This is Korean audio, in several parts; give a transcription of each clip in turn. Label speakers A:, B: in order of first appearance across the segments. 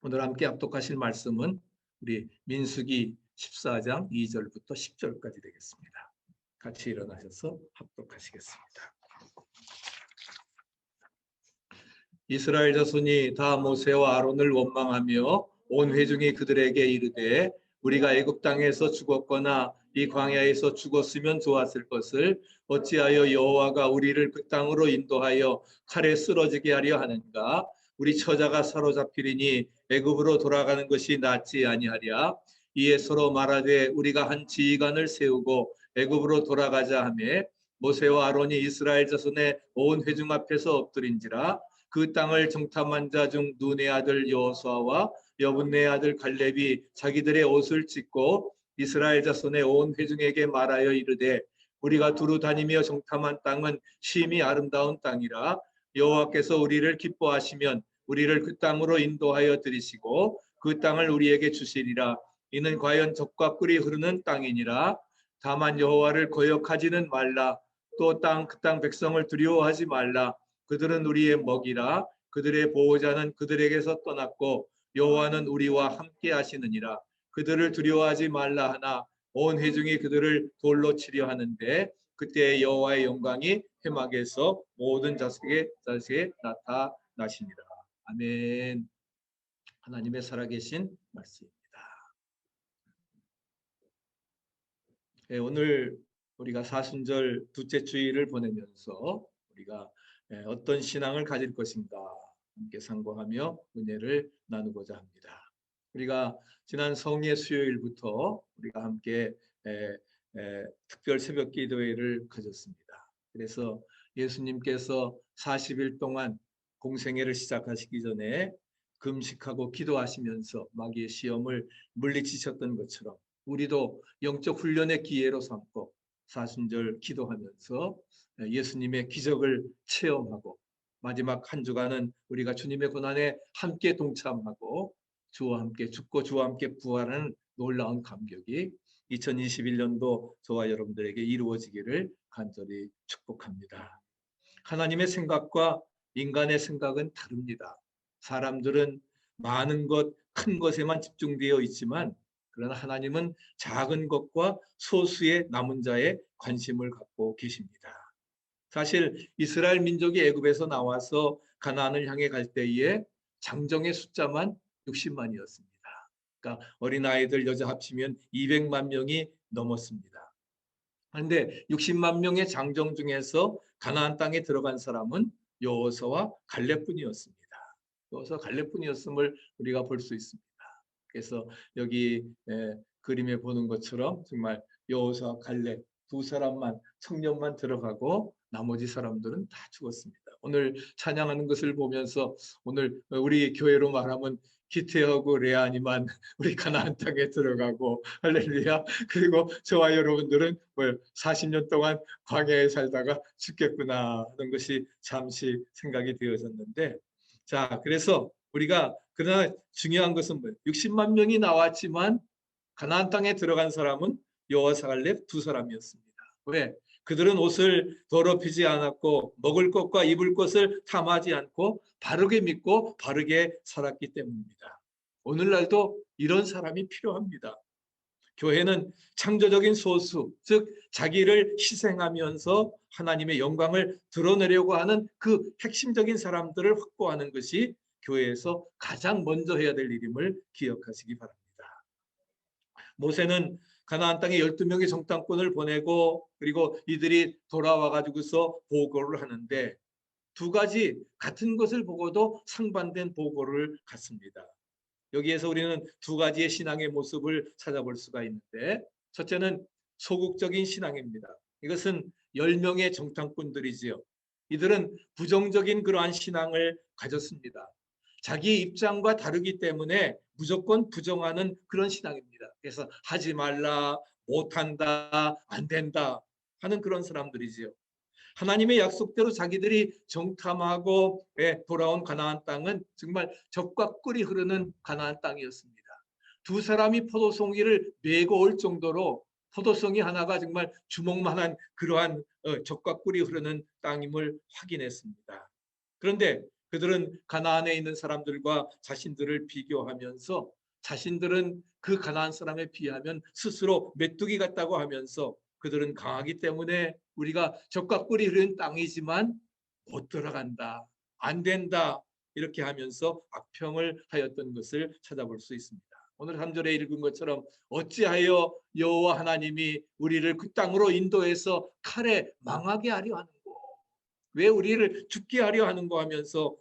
A: 오늘 함께 합독하실 말씀은 우리 민수기 14장 2절부터 10절까지 되겠습니다. 같이 일어나셔서 합독하시겠습니다. 이스라엘 자손이 다 모세와 아론을 원망하며 온 회중이 그들에게 이르되 우리가 애굽 땅에서 죽었거나 이 광야에서 죽었으면 좋았을 것을 어찌하여 여호와가 우리를 그 땅으로 인도하여 칼에 쓰러지게 하려 하는가? 우리 처자가 사로잡히리니 애굽으로 돌아가는 것이 낫지 아니하랴. 이에 서로 말하되 우리가 한 지휘관을 세우고 애굽으로 돌아가자 하며 모세와 아론이 이스라엘 자손의 온 회중 앞에서 엎드린지라. 그 땅을 정탐한 자 중 눈의 아들 여호수아와 여분네의 아들 갈렙이 자기들의 옷을 찢고 이스라엘 자손의 온 회중에게 말하여 이르되 우리가 두루 다니며 정탐한 땅은 심히 아름다운 땅이라. 여호와께서 우리를 기뻐하시면 우리를 그 땅으로 인도하여 들이시고 그 땅을 우리에게 주시리라. 이는 과연 젖과 꿀이 흐르는 땅이니라. 다만 여호와를 거역하지는 말라. 또 그 땅 백성을 두려워하지 말라. 그들은 우리의 먹이라. 그들의 보호자는 그들에게서 떠났고 여호와는 우리와 함께 하시느니라. 그들을 두려워하지 말라 하나 온 회중이 그들을 돌로 치려 하는데 그때 여호와의 영광이 회막에서 모든 자식에 나타나시니라. 아멘. 하나님의 살아계신 말씀입니다. 네, 오늘 우리가 사순절 둘째 주일을 보내면서 우리가 어떤 신앙을 가질 것인가 함께 상고하며 은혜를 나누고자 합니다. 우리가 지난 성의 수요일부터 우리가 함께 특별 새벽 기도회를 가졌습니다. 그래서 예수님께서 40일 동안 공생애를 시작하시기 전에 금식하고 기도하시면서 마귀의 시험을 물리치셨던 것처럼 우리도 영적 훈련의 기회로 삼고 사순절 기도하면서 예수님의 기적을 체험하고 마지막 한 주간은 우리가 주님의 고난에 함께 동참하고 주와 함께 죽고 주와 함께 부활하는 놀라운 감격이 2021년도 저와 여러분들에게 이루어지기를 간절히 축복합니다. 하나님의 생각과 인간의 생각은 다릅니다. 사람들은 많은 것, 큰 것에만 집중되어 있지만 그러나 하나님은 작은 것과 소수의 남은 자에 관심을 갖고 계십니다. 사실 이스라엘 민족이 애굽에서 나와서 가나안을 향해 갈 때에 장정의 숫자만 60만이었습니다. 그러니까 어린아이들 여자 합치면 200만 명이 넘었습니다. 그런데 60만 명의 장정 중에서 가나안 땅에 들어간 사람은 여호수아와 갈렙뿐이었습니다. 여호수아 갈렙뿐이었음을 우리가 볼 수 있습니다. 그래서 여기 그림에 보는 것처럼 정말 여호수아 갈렙 두 사람만 청년만 들어가고 나머지 사람들은 다 죽었습니다. 오늘 찬양하는 것을 보면서 오늘 우리 교회로 말하면 기태하고 레아니만 우리 가나안 땅에 들어가고 할렐루야. 그리고 저와 여러분들은 40년 동안 광야에 살다가 죽겠구나 하는 것이 잠시 생각이 되어졌는데, 자, 그래서 우리가 그러나 중요한 것은 뭐예요? 60만 명이 나왔지만 가나안 땅에 들어간 사람은 여호수아 갈렙 두 사람이었습니다. 왜? 그들은 옷을 더럽히지 않았고 먹을 것과 입을 것을 탐하지 않고 바르게 믿고 바르게 살았기 때문입니다. 오늘날도 이런 사람이 필요합니다. 교회는 창조적인 소수, 즉 자기를 희생하면서 하나님의 영광을 드러내려고 하는 그 핵심적인 사람들을 확보하는 것이 교회에서 가장 먼저 해야 될 일임을 기억하시기 바랍니다. 모세는 가나안 땅에 12명의 정탐꾼을 보내고 그리고 이들이 돌아와 가지고서 보고를 하는데 두 가지 같은 것을 보고도 상반된 보고를 갖습니다. 여기에서 우리는 두 가지의 신앙의 모습을 찾아볼 수가 있는데, 첫째는 소극적인 신앙입니다. 이것은 10명의 정탐꾼들이지요. 이들은 부정적인 그러한 신앙을 가졌습니다. 자기 입장과 다르기 때문에 무조건 부정하는 그런 신앙입니다. 그래서 하지 말라, 못한다, 안 된다 하는 그런 사람들이지요. 하나님의 약속대로 자기들이 정탐하고 돌아온 가나안 땅은 정말 젖과 꿀이 흐르는 가나안 땅이었습니다. 두 사람이 포도송이를 메고 올 정도로 포도송이 하나가 정말 주먹만한 그러한 젖과 꿀이 흐르는 땅임을 확인했습니다. 그런데 그들은 가나안에 있는 사람들과 자신들을 비교하면서 자신들은 그 가나안 사람에 비하면 스스로 메뚜기 같다고 하면서 그들은 강하기 때문에 우리가 적과 꿀이 흐르는 땅이지만 못 들어간다. 안 된다. 이렇게 하면서 악평을 하였던 것을 찾아볼 수 있습니다. 오늘 3절에 읽은 것처럼 어찌하여 여호와 하나님이 우리를 그 땅으로 인도해서 칼에 망하게 하려 하는고, 왜 우리를 죽게 하려 하는고 하면서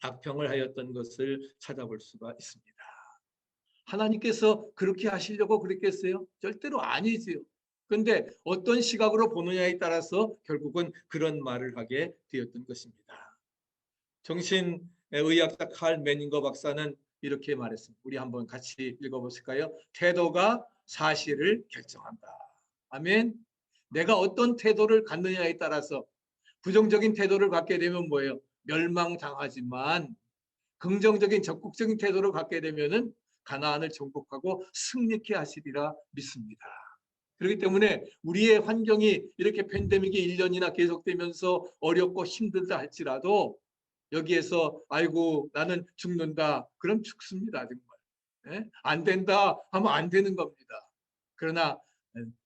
A: 악평을 하였던 것을 찾아볼 수가 있습니다. 하나님께서 그렇게 하시려고 그랬겠어요? 절대로 아니지요. 그런데 어떤 시각으로 보느냐에 따라서 결국은 그런 말을 하게 되었던 것입니다. 정신의학자 칼 매닝거 박사는 이렇게 말했습니다. 우리 한번 같이 읽어보실까요? 태도가 사실을 결정한다. 아멘. 내가 어떤 태도를 갖느냐에 따라서 부정적인 태도를 갖게 되면 뭐예요? 멸망당하지만 긍정적인 적극적인 태도를 갖게 되면은 가나안을 정복하고 승리케 하시리라 믿습니다. 그렇기 때문에 우리의 환경이 이렇게 팬데믹이 1년이나 계속되면서 어렵고 힘들다 할지라도 여기에서 아이고 나는 죽는다. 그럼 죽습니다. 정말. 예? 안 된다 하면 안 되는 겁니다. 그러나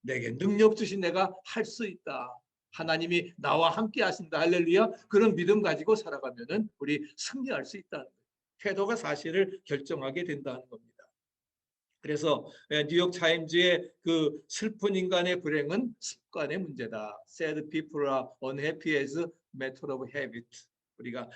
A: 내게 능력 주신 내가 할 수 있다. 하나님이 나와 함께 하신다. 할렐루야. 그런 믿음 가지고 살아가면은 우리 승리할 수 있다는 거예요. 태도가 사실을 결정하게 된다는 겁니다. 그래서 뉴욕 타임즈의 그 슬픈 인간의 불행은 습관의 문제다. Sad people are unhappy as a matter of habit. 우리가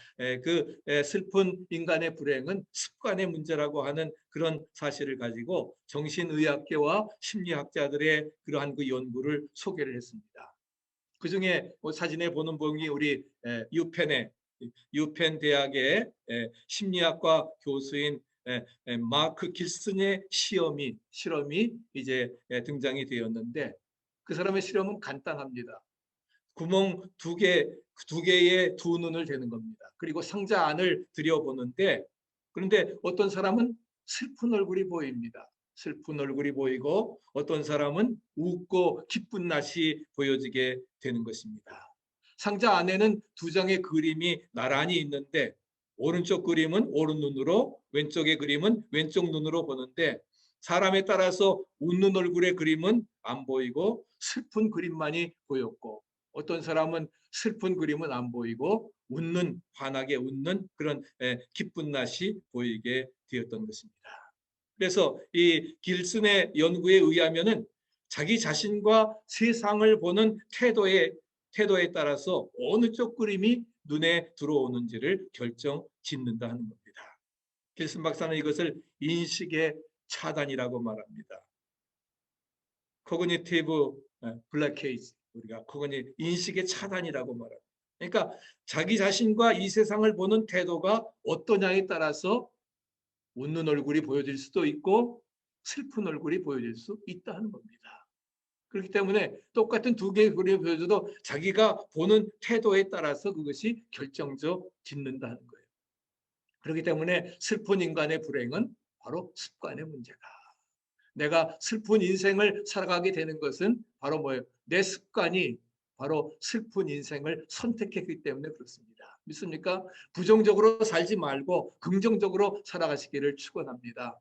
A: 그 슬픈 인간의 불행은 습관의 문제라고 하는 그런 사실을 가지고 정신의학계와 심리학자들의 그러한 그 연구를 소개를 했습니다. 그 중에 사진에 보는 분이 우리 유펜 대학의 심리학과 교수인 마크 길슨의 실험이 이제 등장이 되었는데 그 사람의 실험은 간단합니다. 구멍 두 개의 두 눈을 대는 겁니다. 그리고 상자 안을 들여보는데 그런데 어떤 사람은 슬픈 얼굴이 보입니다. 슬픈 얼굴이 보이고 어떤 사람은 웃고 기쁜 낯이 보여지게 되는 것입니다. 상자 안에는 두 장의 그림이 나란히 있는데 오른쪽 그림은 오른 눈으로 왼쪽의 그림은 왼쪽 눈으로 보는데 사람에 따라서 웃는 얼굴의 그림은 안 보이고 슬픈 그림만이 보였고 어떤 사람은 슬픈 그림은 안 보이고 환하게 웃는 그런 기쁜 낯이 보이게 되었던 것입니다. 그래서 이 길슨의 연구에 의하면은 자기 자신과 세상을 보는 태도에 따라서 어느 쪽 그림이 눈에 들어오는지를 결정짓는다 하는 겁니다. 길슨 박사는 이것을 인식의 차단이라고 말합니다. 코그니티브 블랙케이지, 우리가 인식의 차단이라고 말합니다. 그러니까 자기 자신과 이 세상을 보는 태도가 어떠냐에 따라서 웃는 얼굴이 보여질 수도 있고 슬픈 얼굴이 보여질 수 있다는 겁니다. 그렇기 때문에 똑같은 두 개의 그림이 보여줘도 자기가 보는 태도에 따라서 그것이 결정짓는다는 거예요. 그렇기 때문에 슬픈 인간의 불행은 바로 습관의 문제다. 내가 슬픈 인생을 살아가게 되는 것은 바로 뭐예요? 내 습관이 바로 슬픈 인생을 선택했기 때문에 그렇습니다. 믿습니까? 부정적으로 살지 말고 긍정적으로 살아가시기를 축원합니다.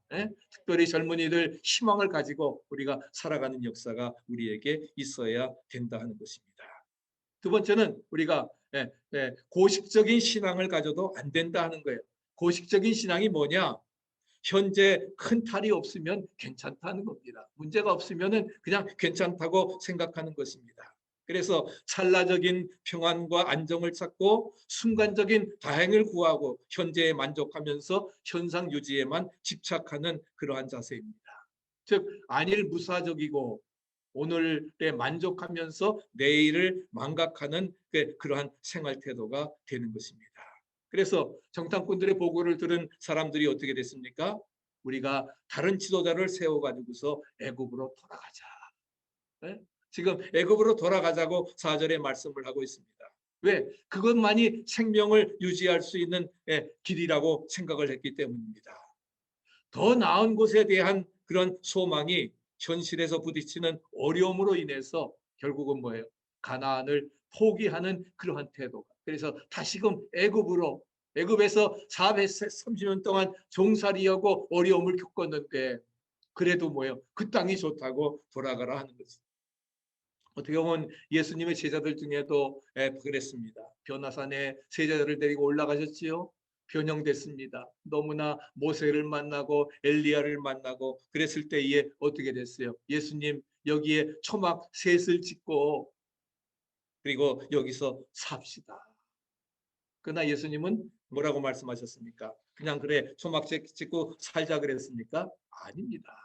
A: 특별히 젊은이들 희망을 가지고 우리가 살아가는 역사가 우리에게 있어야 된다 하는 것입니다. 두 번째는 우리가 고식적인 신앙을 가져도 안 된다 하는 거예요. 고식적인 신앙이 뭐냐? 현재 큰 탈이 없으면 괜찮다는 겁니다. 문제가 없으면 그냥 괜찮다고 생각하는 것입니다. 그래서 찰나적인 평안과 안정을 찾고 순간적인 다행을 구하고 현재에 만족하면서 현상 유지에만 집착하는 그러한 자세입니다. 즉 안일무사적이고 오늘에 만족하면서 내일을 망각하는 그러한 생활 태도가 되는 것입니다. 그래서 정탐꾼들의 보고를 들은 사람들이 어떻게 됐습니까? 우리가 다른 지도자를 세워가지고서 애굽으로 돌아가자. 네? 지금 애굽으로 돌아가자고 4절에 말씀을 하고 있습니다. 왜? 그것만이 생명을 유지할 수 있는 길이라고 생각을 했기 때문입니다. 더 나은 곳에 대한 그런 소망이 현실에서 부딪히는 어려움으로 인해서 결국은 뭐예요? 가나안을 포기하는 그러한 태도가. 그래서 다시금 애굽으로 애굽에서 430년 동안 종살이하고 어려움을 겪었는데 그래도 뭐예요? 그 땅이 좋다고 돌아가라 하는 거지. 어떻게 보면 예수님의 제자들 중에도 그랬습니다. 변화산에 제자들을 데리고 올라가셨지요. 변형됐습니다. 너무나 모세를 만나고 엘리야를 만나고 그랬을 때에 어떻게 됐어요? 예수님 여기에 초막 셋을 짓고 그리고 여기서 삽시다. 그러나 예수님은 뭐라고 말씀하셨습니까? 그냥 그래 초막 짓고 살자 그랬습니까? 아닙니다.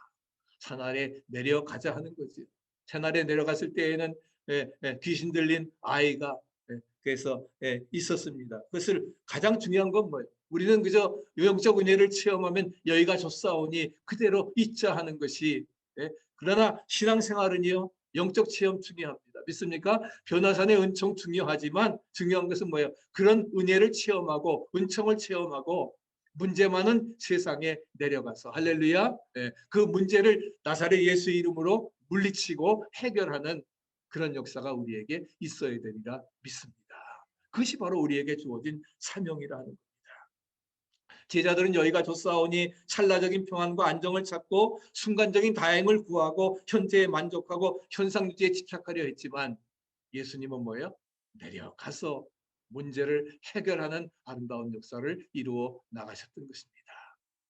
A: 산 아래 내려가자 하는 거지. 산 아래 내려갔을 때에는 귀신 들린 아이가 그래서 있었습니다. 그것을 가장 중요한 건 뭐예요? 우리는 그저 영적 은혜를 체험하면 여기가 좋사오니 그대로 있자 하는 것이 그러나 신앙생활은요 영적 체험 중요합니다. 믿습니까? 변화산의 은총 중요하지만 중요한 것은 뭐예요? 그런 은혜를 체험하고 은총을 체험하고 문제 많은 세상에 내려가서 할렐루야 그 문제를 나사렛 예수 이름으로 물리치고 해결하는 그런 역사가 우리에게 있어야 되리라 믿습니다. 그것이 바로 우리에게 주어진 사명이라 하는 겁니다. 제자들은 여기가 좋사오니 찰나적인 평안과 안정을 찾고 순간적인 다행을 구하고 현재에 만족하고 현상 유지에 집착하려 했지만 예수님은 뭐예요? 내려가서 문제를 해결하는 아름다운 역사를 이루어 나가셨던 것입니다.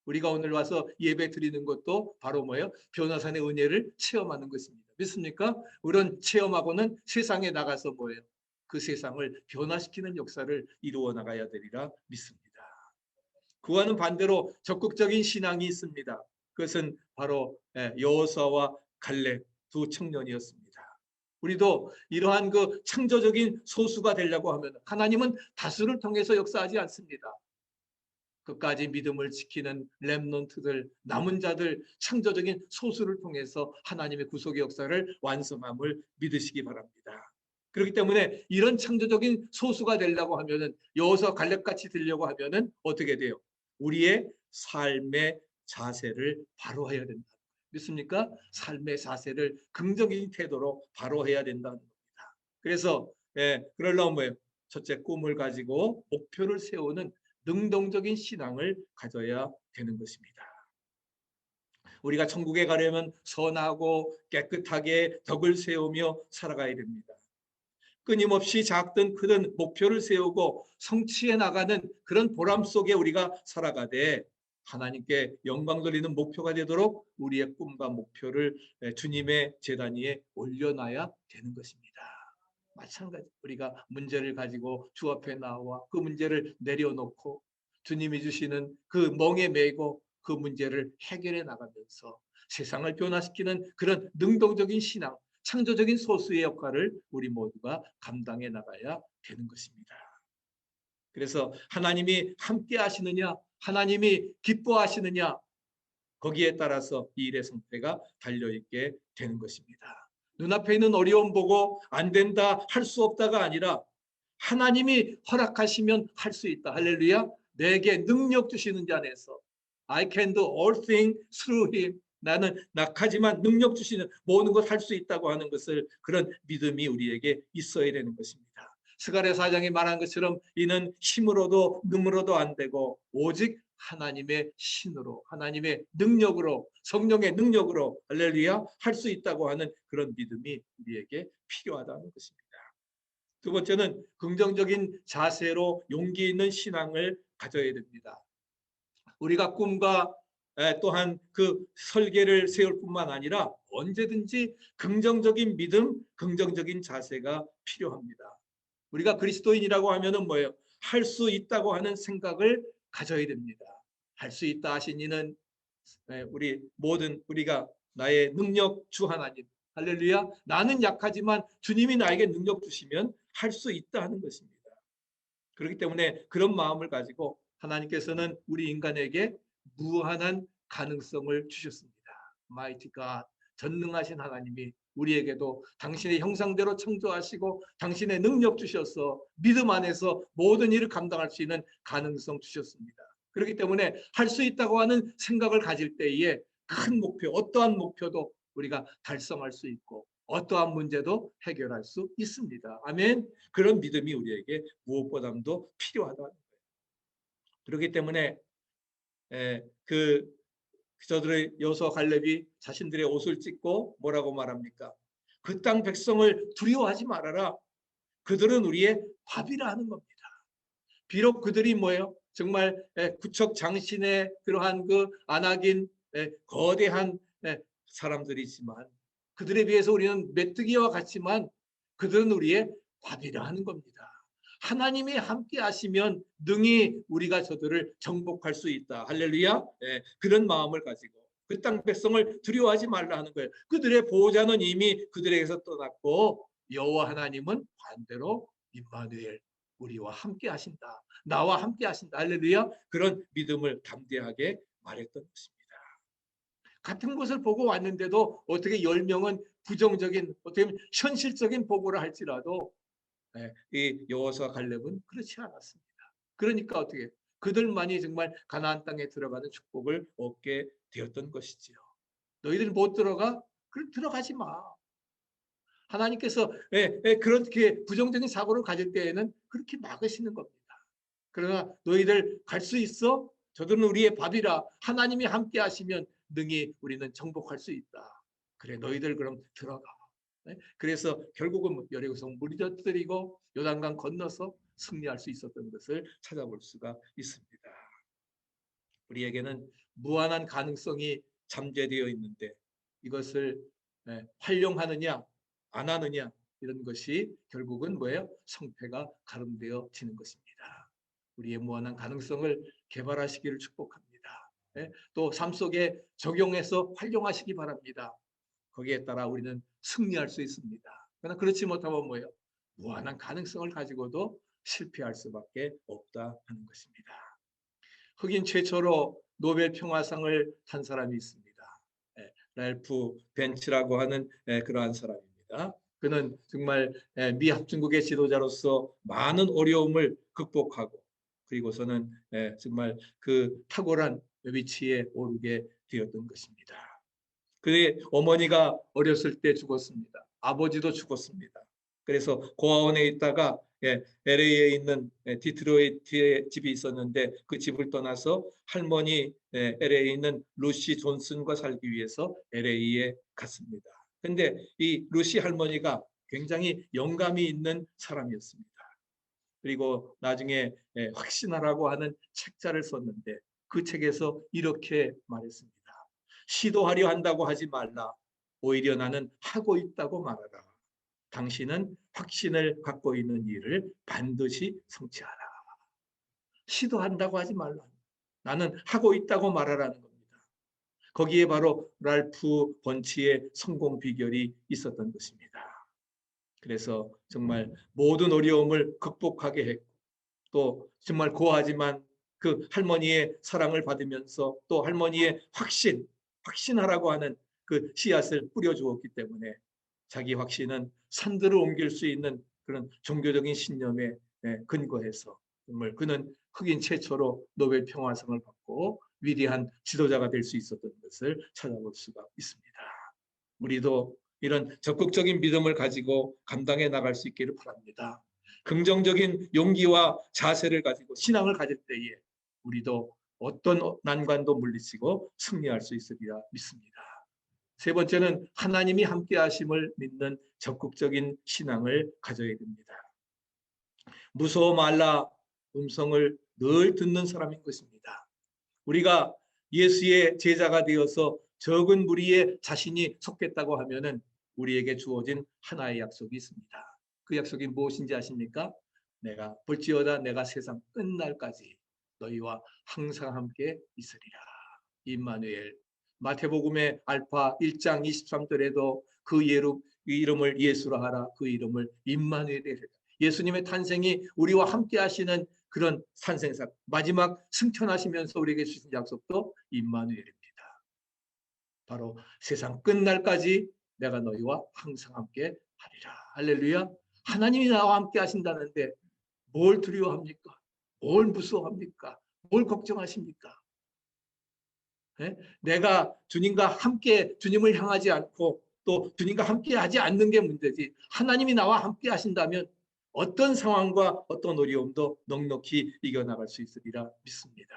A: 우리가 오늘 와서 예배 드리는 것도 바로 뭐예요? 변화산의 은혜를 체험하는 것입니다. 믿습니까? 우리는 체험하고는 세상에 나가서 뭐예요? 그 세상을 변화시키는 역사를 이루어 나가야 되리라 믿습니다. 그와는 반대로 적극적인 신앙이 있습니다. 그것은 바로 여호수아와 갈렙 두 청년이었습니다. 우리도 이러한 그 창조적인 소수가 되려고 하면 하나님은 다수를 통해서 역사하지 않습니다. 끝까지 믿음을 지키는 렘넌트들, 남은 자들, 창조적인 소수를 통해서 하나님의 구속의 역사를 완성함을 믿으시기 바랍니다. 그렇기 때문에 이런 창조적인 소수가 되려고 하면은 여호수아 갈렙같이 되려고 하면은 어떻게 돼요? 우리의 삶의 자세를 바로 해야 된다. 믿습니까? 삶의 자세를 긍정적인 태도로 바로 해야 된다는 겁니다. 그래서 그러려면 뭐예요? 첫째, 꿈을 가지고 목표를 세우는 능동적인 신앙을 가져야 되는 것입니다. 우리가 천국에 가려면 선하고 깨끗하게 덕을 세우며 살아가야 됩니다. 끊임없이 작든 크든 목표를 세우고 성취해 나가는 그런 보람 속에 우리가 살아가되 하나님께 영광 돌리는 목표가 되도록 우리의 꿈과 목표를 주님의 제단 위에 올려놔야 되는 것입니다. 마찬가지 우리가 문제를 가지고 주 앞에 나와 그 문제를 내려놓고 주님이 주시는 그 멍에 매고 그 문제를 해결해 나가면서 세상을 변화시키는 그런 능동적인 신앙, 창조적인 소수의 역할을 우리 모두가 감당해 나가야 되는 것입니다. 그래서 하나님이 함께 하시느냐, 하나님이 기뻐하시느냐, 거기에 따라서 이 일의 성패가 달려있게 되는 것입니다. 눈앞에 있는 어려움 보고 안 된다, 할 수 없다가 아니라 하나님이 허락하시면 할 수 있다. 할렐루야. 내게 능력 주시는 자 안에서 I can do all things through him. 나는 낙하지만 능력 주시는 모든 것 할 수 있다고 하는 것을 그런 믿음이 우리에게 있어야 되는 것입니다. 스가랴 4장에 말한 것처럼 이는 힘으로도 능으로도 안 되고 오직 하나님의 신으로 하나님의 능력으로 성령의 능력으로 할렐루야 할 수 있다고 하는 그런 믿음이 우리에게 필요하다는 것입니다. 두 번째는 긍정적인 자세로 용기 있는 신앙을 가져야 됩니다. 우리가 꿈과 또한 그 설계를 세울 뿐만 아니라 언제든지 긍정적인 믿음, 긍정적인 자세가 필요합니다. 우리가 그리스도인이라고 하면은 뭐예요? 할 수 있다고 하는 생각을 가져야 됩니다. 할 수 있다 하신 이는 우리 모든 우리가 나의 능력 주 하나님 할렐루야 나는 약하지만 주님이 나에게 능력 주시면 할 수 있다 하는 것입니다. 그렇기 때문에 그런 마음을 가지고 하나님께서는 우리 인간에게 무한한 가능성을 주셨습니다. Mighty God, 전능하신 하나님이 우리에게도 당신의 형상대로 창조하시고 당신의 능력 주셔서 믿음 안에서 모든 일을 감당할 수 있는 가능성 주셨습니다. 그렇기 때문에 할 수 있다고 하는 생각을 가질 때에 큰 목표, 어떠한 목표도 우리가 달성할 수 있고 어떠한 문제도 해결할 수 있습니다. 아멘. 그런 믿음이 우리에게 무엇보다도 필요하다는 거예요. 그렇기 때문에 그 저들의 여호수아 갈렙이 자신들의 옷을 찢고 뭐라고 말합니까? 그 땅 백성을 두려워하지 말아라. 그들은 우리의 밥이라 하는 겁니다. 비록 그들이 뭐예요? 정말 구척 장신의 그러한 그 아낙인 거대한 사람들이지만 그들에 비해서 우리는 메뚜기와 같지만 그들은 우리의 밥이라 하는 겁니다. 하나님이 함께 하시면 능히 우리가 저들을 정복할 수 있다. 할렐루야. 그런 마음을 가지고 그 땅 백성을 두려워하지 말라 하는 거예요. 그들의 보호자는 이미 그들에게서 떠났고 여호와 하나님은 반대로 임마누엘, 우리와 함께 하신다. 나와 함께 하신다. 할렐루야. 그런 믿음을 담대하게 말했던 것입니다. 같은 것을 보고 왔는데도 어떻게 10명은 부정적인, 어떻게 보면 현실적인 보고를 할지라도 이 여호수아 갈렙은 그렇지 않았습니다. 그러니까 어떻게 그들만이 정말 가나안 땅에 들어가는 축복을 얻게 되었던 것이지요. 너희들 못 들어가? 그럼 들어가지 마. 하나님께서 그렇게 부정적인 사고를 가질 때에는 그렇게 막으시는 겁니다. 그러나 너희들 갈 수 있어? 저들은 우리의 밥이라 하나님이 함께 하시면 능히 우리는 정복할 수 있다. 그래, 너희들 그럼 들어가. 그래서 결국은 여리고성 무너뜨리고 요단강 건너서 승리할 수 있었던 것을 찾아볼 수가 있습니다. 우리에게는 무한한 가능성이 잠재되어 있는데 이것을 활용하느냐 안 하느냐, 이런 것이 결국은 뭐예요? 성패가 가름되어지는 것입니다. 우리의 무한한 가능성을 개발하시기를 축복합니다. 또 삶 속에 적용해서 활용하시기 바랍니다. 거기에 따라 우리는 승리할 수 있습니다. 그러나 그렇지 못하면 뭐예요? 무한한 가능성을 가지고도 실패할 수밖에 없다 하는 것입니다. 흑인 최초로 노벨 평화상을 탄 사람이 있습니다. 랄프 벤치라고 하는 그러한 사람입니다. 그는 정말 미합중국의 지도자로서 많은 어려움을 극복하고 그리고서는 정말 그 탁월한 위치에 오르게 되었던 것입니다. 그의 어머니가 어렸을 때 죽었습니다. 아버지도 죽었습니다. 그래서 고아원에 있다가 LA에 있는 디트로이트에 집이 있었는데 그 집을 떠나서 할머니 LA에 있는 루시 존슨과 살기 위해서 LA에 갔습니다. 근데 이 루시 할머니가 굉장히 영감이 있는 사람이었습니다. 그리고 나중에 확신하라고 하는 책자를 썼는데 그 책에서 이렇게 말했습니다. 시도하려 한다고 하지 말라. 오히려 나는 하고 있다고 말하라. 당신은 확신을 갖고 있는 일을 반드시 성취하라. 시도한다고 하지 말라. 나는 하고 있다고 말하라는 겁니다. 거기에 바로 랄프 번치의 성공 비결이 있었던 것입니다. 그래서 정말 모든 어려움을 극복하게 했고 또 정말 고하지만 그 할머니의 사랑을 받으면서 또 할머니의 확신하라고 하는 그 씨앗을 뿌려주었기 때문에 자기 확신은 산들을 옮길 수 있는 그런 종교적인 신념에 근거해서 정말 그는 흑인 최초로 노벨 평화상을 받고 위대한 지도자가 될 수 있었던 것을 찾아볼 수가 있습니다. 우리도 이런 적극적인 믿음을 가지고 감당해 나갈 수 있기를 바랍니다. 긍정적인 용기와 자세를 가지고 신앙을 가질 때에 우리도 어떤 난관도 물리치고 승리할 수 있으리라 믿습니다. 세 번째는 하나님이 함께 하심을 믿는 적극적인 신앙을 가져야 됩니다. 무서워 말라 음성을 늘 듣는 사람인 것입니다. 우리가 예수의 제자가 되어서 적은 무리에 자신이 속겠다고 하면은 우리에게 주어진 하나의 약속이 있습니다. 그 약속이 무엇인지 아십니까? 내가 볼지어다 내가 세상 끝날까지 너희와 항상 함께 있으리라. 임마누엘. 마태복음의 알파 1장 23절에도 그 이름을 예수라 하라. 그 이름을 임마누엘이라. 예수님의 탄생이 우리와 함께 하시는 그런 탄생사, 마지막 승천하시면서 우리에게 주신 약속도 임마누엘입니다. 바로 세상 끝날까지 내가 너희와 항상 함께 하리라. 할렐루야. 하나님이 나와 함께 하신다는데 뭘 두려워합니까? 뭘 무서워합니까? 뭘 걱정하십니까? 내가 주님과 함께 주님을 향하지 않고 또 주님과 함께 하지 않는 게 문제지, 하나님이 나와 함께 하신다면 어떤 상황과 어떤 어려움도 넉넉히 이겨나갈 수 있으리라 믿습니다.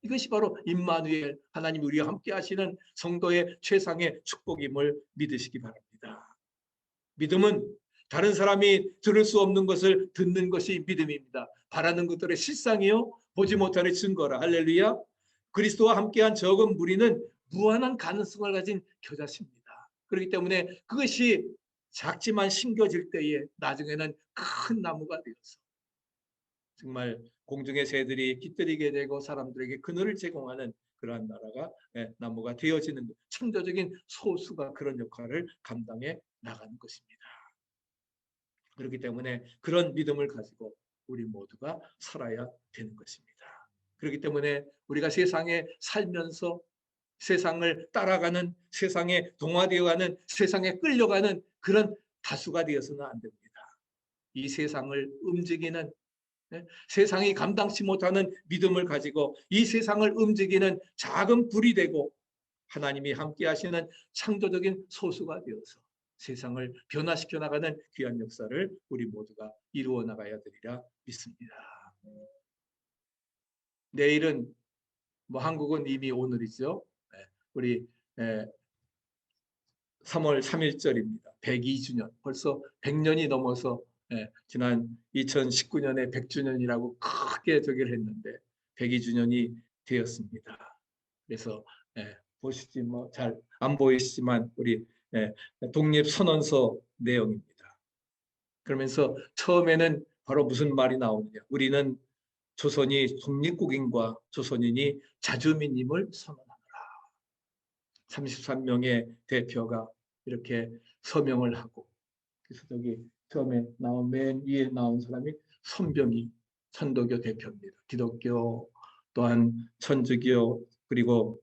A: 이것이 바로 임마누엘, 하나님 우리와 함께 하시는 성도의 최상의 축복임을 믿으시기 바랍니다. 믿음은 다른 사람이 들을 수 없는 것을 듣는 것이 믿음입니다. 바라는 것들의 실상이요 보지 못하는 증거라. 할렐루야. 그리스도와 함께한 적은 무리는 무한한 가능성을 가진 겨자씨입니다. 그렇기 때문에 그것이 작지만 심겨질 때에 나중에는 큰 나무가 되어서 정말 공중의 새들이 깃들이게 되고 사람들에게 그늘을 제공하는 그러한 나라가 나무가 되어지는 것. 창조적인 소수가 그런 역할을 감당해 나가는 것입니다. 그렇기 때문에 그런 믿음을 가지고 우리 모두가 살아야 되는 것입니다. 그렇기 때문에 우리가 세상에 살면서 세상을 따라가는, 세상에 동화되어가는, 세상에 끌려가는 그런 다수가 되어서는 안 됩니다. 이 세상을 움직이는, 세상이 감당치 못하는 믿음을 가지고 이 세상을 움직이는 작은 불이 되고 하나님이 함께 하시는 창조적인 소수가 되어서 세상을 변화시켜 나가는 귀한 역사를 우리 모두가 이루어 나가야 되리라 믿습니다. 내일은 한국은 이미 오늘이죠. 우리 3월 3일절입니다. 102주년. 벌써 100년이 넘어서 지난 2019년에 100주년이라고 크게 저기를 했는데 102주년이 되었습니다. 그래서 보시지 잘 안 보이시지만 우리 독립선언서 내용입니다. 그러면서 처음에는 바로 무슨 말이 나오느냐. 우리는 조선이 독립국인과 조선인이 자주민임을 선언하노라. 33명의 대표가 이렇게 서명을 하고 그래서 저기 처음에 나온 맨 위에 나온 사람이 손병희 천도교 대표입니다. 기독교 또한 천주교 그리고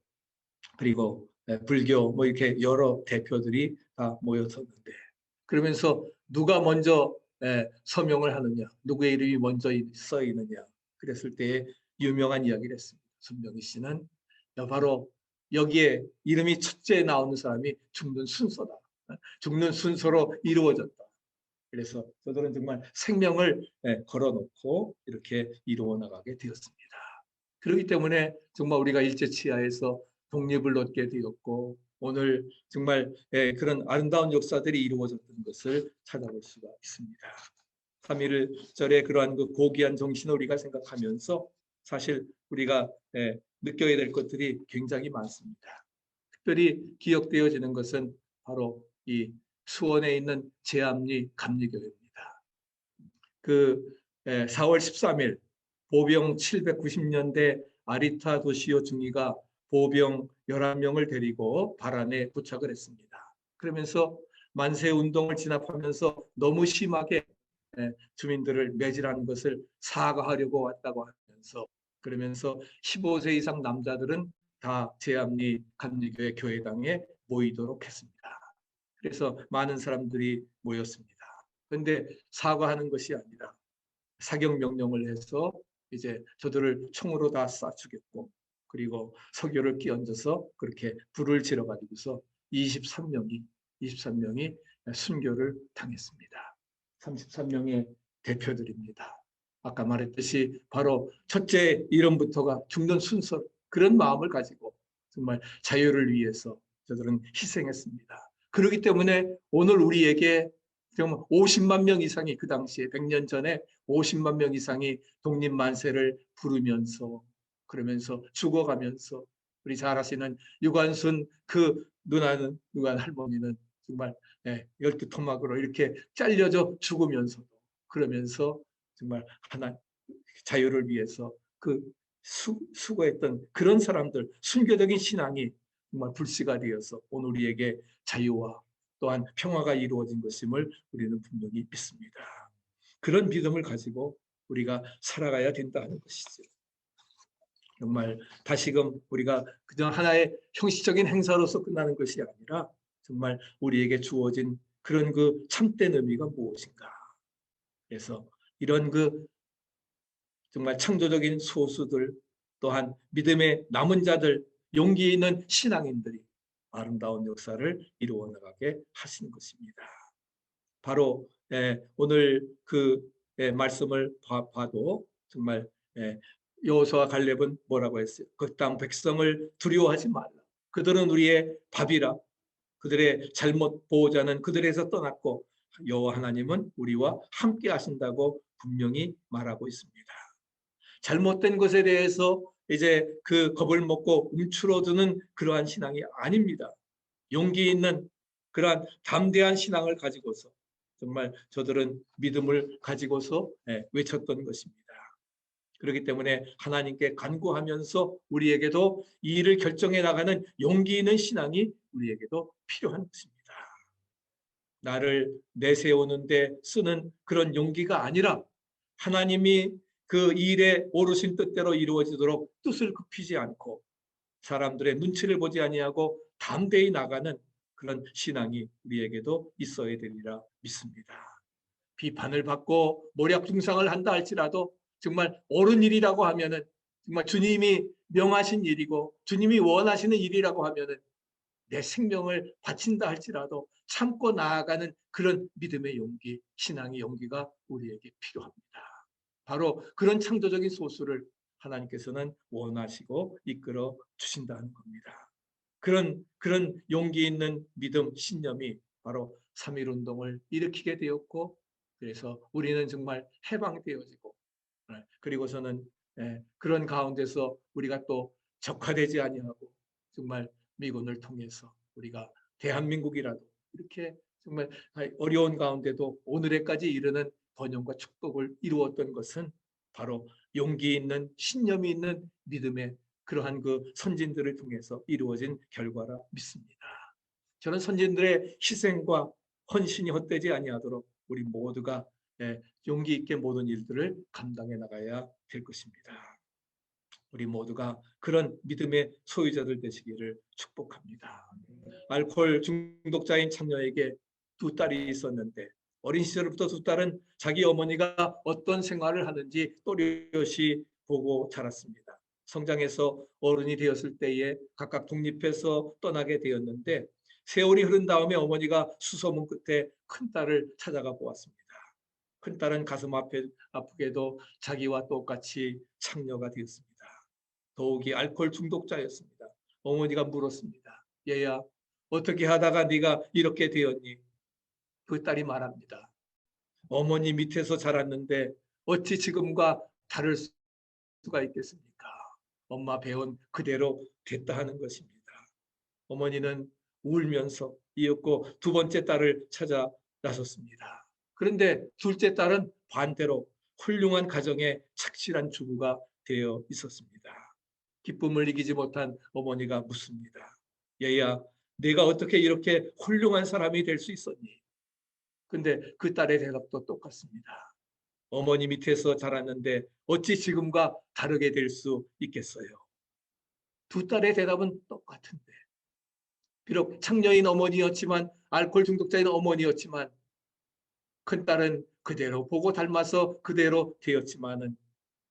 A: 불교 이렇게 여러 대표들이 다 모였었는데 그러면서 누가 먼저 서명을 하느냐 누구의 이름이 먼저 써 있느냐 그랬을 때 유명한 이야기를 했습니다. 손병희 씨는 바로 여기에 이름이 첫째에 나오는 사람이 죽는 순서다. 죽는 순서로 이루어졌다. 그래서 저들은 정말 생명을 걸어놓고 이렇게 이루어 나가게 되었습니다. 그렇기 때문에 정말 우리가 일제치하에서 독립을 얻게 되었고 오늘 정말 그런 아름다운 역사들이 이루어졌던 것을 찾아볼 수가 있습니다. 3.1절의 그러한 그 고귀한 정신을 우리가 생각하면서 사실 우리가 느껴야 될 것들이 굉장히 많습니다. 특별히 기억되어지는 것은 바로 이 수원에 있는 제암리 감리교회입니다. 그 4월 13일 보병 790년대 아리타 도시오 중위가 보병 11명을 데리고 발안에 도착을 했습니다. 그러면서 만세 운동을 진압하면서 너무 심하게 주민들을 매질하는 것을 사과하려고 왔다고 하면서 그러면서 15세 이상 남자들은 다 제암리 감리교회 교회당에 모이도록 했습니다. 그래서 많은 사람들이 모였습니다. 그런데 사과하는 것이 아니라 사격 명령을 해서 이제 저들을 총으로 다 쏴 죽였고 그리고 석유를 끼얹어서 그렇게 불을 지러 가지고서 23명이 순교를 당했습니다. 33명의 대표들입니다. 아까 말했듯이 바로 첫째 이름부터가 죽는 순서 그런 마음을 가지고 정말 자유를 위해서 저들은 희생했습니다. 그렇기 때문에 오늘 우리에게 정말 50만 명 이상이 그 당시에 100년 전에 50만 명 이상이 독립만세를 부르면서 그러면서 죽어가면서 우리 잘 아시는 유관순 그 누나는 유관 할머니는 정말 12 토막으로 이렇게 잘려져 죽으면서도 그러면서 정말 하나 자유를 위해서 그 수고했던 그런 사람들 순교적인 신앙이 정말 불씨가 되어서 오늘 우리에게 자유와 또한 평화가 이루어진 것임을 우리는 분명히 믿습니다. 그런 믿음을 가지고 우리가 살아가야 된다는 것이죠. 정말 다시금 우리가 그저 하나의 형식적인 행사로서 끝나는 것이 아니라 정말 우리에게 주어진 그런 그 참된 의미가 무엇인가. 그래서 이런 그 정말 창조적인 소수들 또한 믿음의 남은 자들 용기 있는 신앙인들이 아름다운 역사를 이루어 나가게 하신 것입니다. 바로 오늘 그 말씀을 봐도 정말 여호수아와 갈렙은 뭐라고 했어요? 그 땅 백성을 두려워하지 말라. 그들은 우리의 밥이라. 그들의 잘못 보호자는 그들에서 떠났고 여호와 하나님은 우리와 함께 하신다고 분명히 말하고 있습니다. 잘못된 것에 대해서 이제 그 겁을 먹고 움츠러드는 그러한 신앙이 아닙니다. 용기 있는 그러한 담대한 신앙을 가지고서 정말 저들은 믿음을 가지고서 외쳤던 것입니다. 그렇기 때문에 하나님께 간구하면서 우리에게도 이 일을 결정해 나가는 용기 있는 신앙이 우리에게도 필요한 것입니다. 나를 내세우는데 쓰는 그런 용기가 아니라 하나님이 그 일의 오르신 뜻대로 이루어지도록 뜻을 굽히지 않고 사람들의 눈치를 보지 아니하고 담대히 나가는 그런 신앙이 우리에게도 있어야 되리라 믿습니다. 비판을 받고 모략중상을 한다 할지라도 정말 옳은 일이라고 하면은 정말 주님이 명하신 일이고 주님이 원하시는 일이라고 하면은 내 생명을 바친다 할지라도 참고 나아가는 그런 믿음의 용기, 신앙의 용기가 우리에게 필요합니다. 바로 그런 창조적인 소수를 하나님께서는 원하시고 이끌어 주신다는 겁니다. 그런 용기 있는 믿음, 신념이 바로 3.1운동을 일으키게 되었고 그래서 우리는 정말 해방되어지고 그리고서는 그런 가운데서 우리가 또 적화되지 아니하고 정말 미군을 통해서 우리가 대한민국이라도 이렇게 정말 어려운 가운데도 오늘에까지 이르는 번영과 축복을 이루었던 것은 바로 용기 있는 신념이 있는 믿음의 그러한 그 선진들을 통해서 이루어진 결과라 믿습니다. 저는 선진들의 희생과 헌신이 헛되지 아니하도록 우리 모두가 용기 있게 모든 일들을 감당해 나가야 될 것입니다. 우리 모두가 그런 믿음의 소유자들 되시기를 축복합니다. 알코올 중독자인 창녀에게 두 딸이 있었는데 어린 시절부터 두 딸은 자기 어머니가 어떤 생활을 하는지 또렷이 보고 자랐습니다. 성장해서 어른이 되었을 때에 각각 독립해서 떠나게 되었는데 세월이 흐른 다음에 어머니가 수소문 끝에 큰딸을 찾아가 보았습니다. 큰딸은 가슴 아프게도 자기와 똑같이 창녀가 되었습니다. 더욱이 알코올 중독자였습니다. 어머니가 물었습니다. 얘야, 어떻게 하다가 네가 이렇게 되었니? 그 딸이 말합니다. 어머니 밑에서 자랐는데 어찌 지금과 다를 수가 있겠습니까? 엄마 배운 그대로 됐다 하는 것입니다. 어머니는 울면서 이었고 두 번째 딸을 찾아 나섰습니다. 그런데 둘째 딸은 반대로 훌륭한 가정의 착실한 주부가 되어 있었습니다. 기쁨을 이기지 못한 어머니가 묻습니다. 얘야, 내가 어떻게 이렇게 훌륭한 사람이 될 수 있었니? 근데 그 딸의 대답도 똑같습니다. 어머니 밑에서 자랐는데 어찌 지금과 다르게 될 수 있겠어요? 두 딸의 대답은 똑같은데 비록 창녀인 어머니였지만 알코올 중독자인 어머니였지만 큰딸은 그대로 보고 닮아서 그대로 되었지만은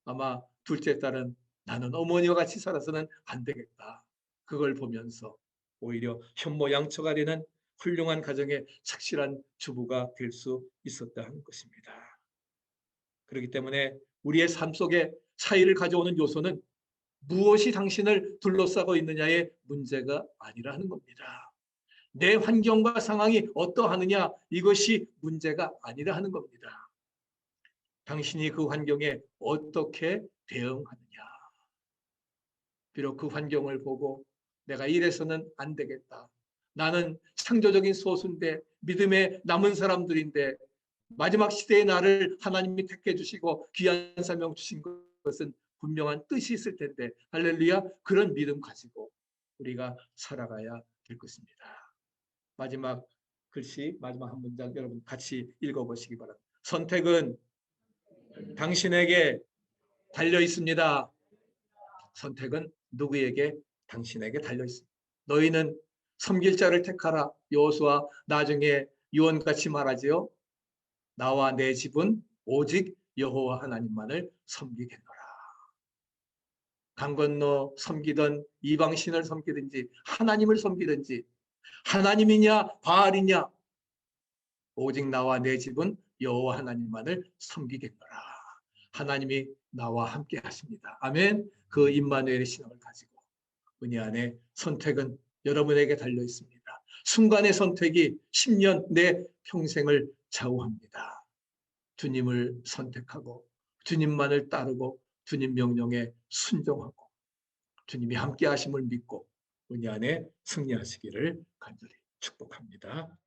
A: 아마 둘째 딸은 나는 어머니와 같이 살아서는 안 되겠다. 그걸 보면서 오히려 현모양처가리는 훌륭한 가정의 착실한 주부가 될 수 있었다 하는 것입니다. 그렇기 때문에 우리의 삶 속에 차이를 가져오는 요소는 무엇이 당신을 둘러싸고 있느냐의 문제가 아니라 하는 겁니다. 내 환경과 상황이 어떠하느냐 이것이 문제가 아니라 하는 겁니다. 당신이 그 환경에 어떻게 대응하느냐. 비록 그 환경을 보고 내가 이래서는 안 되겠다. 나는 창조적인 소수인데 믿음에 남은 사람들인데 마지막 시대에 나를 하나님이 택해 주시고 귀한 사명 주신 것은 분명한 뜻이 있을 텐데 할렐루야 그런 믿음 가지고 우리가 살아가야 될 것입니다. 마지막 글씨 마지막 한 문장 여러분 같이 읽어보시기 바랍니다. 선택은 당신에게 달려 있습니다. 선택은 누구에게? 당신에게 달려 있습니다. 너희는 섬길 자를 택하라. 여호수아 나중에 유언같이 말하지요. 나와 내 집은 오직 여호와 하나님만을 섬기겠노라. 강 건너 섬기던 이방신을 섬기든지 하나님을 섬기든지 하나님이냐 바알이냐 오직 나와 내 집은 여호와 하나님만을 섬기겠노라. 하나님이 나와 함께 하십니다. 아멘. 그 임마누엘의 신앙을 가지고 은혜 안에 선택은 여러분에게 달려 있습니다. 순간의 선택이 10년 내 평생을 좌우합니다. 주님을 선택하고 주님만을 따르고 주님 명령에 순종하고 주님이 함께 하심을 믿고 은혜 안에 승리하시기를 간절히 축복합니다.